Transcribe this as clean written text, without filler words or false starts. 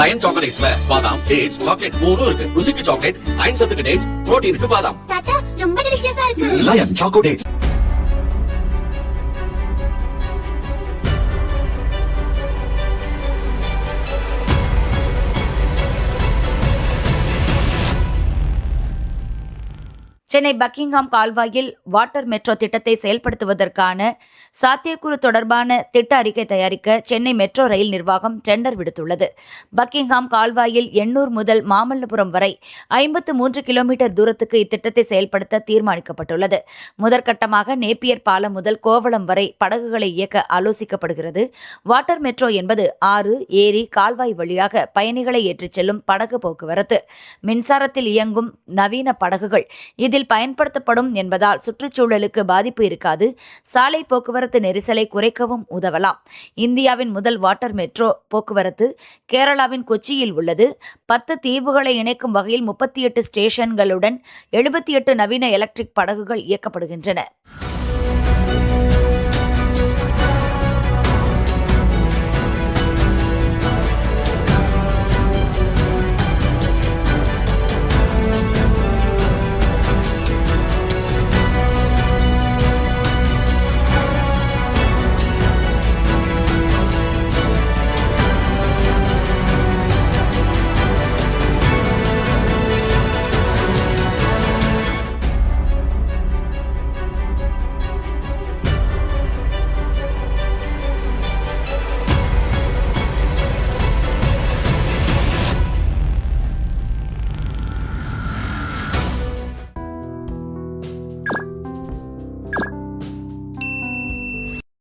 Line சாக்லேட்ஸ்ல பாதாம், dates, chocolate மூணும் இருக்கு. ருசிக்கு சாக்லேட், அயன் சத்துக்கு டேட்ஸ், புரோட்டீனுக்கு பாதாம். தாத்தா ரொம்ப டெலிஷியஸா இருக்கு. Lion Choco Dates. Chennai Buckingham கால்வாயில் வாட்டர் மெட்ரோ திட்டத்தை செயல்படுத்துவதற்கான சாத்தியக்கூறு தொடர்பான திட்ட அறிக்கை தயாரிக்க சென்னை மெட்ரோ ரயில் நிர்வாகம் டெண்டர் விடுத்துள்ளது. பக்கிங்ஹாம் கால்வாயில் எண்ணூர் முதல் மாமல்லபுரம் வரை 53 கிலோமீட்டர் தூரத்துக்கு இத்திட்டத்தை செயல்படுத்த தீர்மானிக்கப்பட்டுள்ளது. முதற்கட்டமாக நேப்பியர் பாலம் முதல் கோவளம் வரை படகுகளை இயக்க ஆலோசிக்கப்படுகிறது. வாட்டர் மெட்ரோ என்பது ஆறு, ஏரி, கால்வாய் வழியாக பயணிகளை ஏற்றிச் செல்லும் படகு போக்குவரத்து. மின்சாரத்தில் இயங்கும் நவீன படகுகள் இதில் பயன்படுத்தப்படும் என்பதால் சுற்றுச்சூழலுக்கு பாதிப்பு இருக்காது. சாலை போக்குவரத்து நெரிசலை குறைக்கவும் உதவலாம். இந்தியாவின் முதல் வாட்டர் மெட்ரோ போக்குவரத்து கேரளாவின் கொச்சியில் உள்ளது. 10 தீவுகளை இணைக்கும் வகையில் 38 ஸ்டேஷன்களுடன் 78 நவீன எலக்ட்ரிக் படகுகள் இயக்கப்படுகின்றன.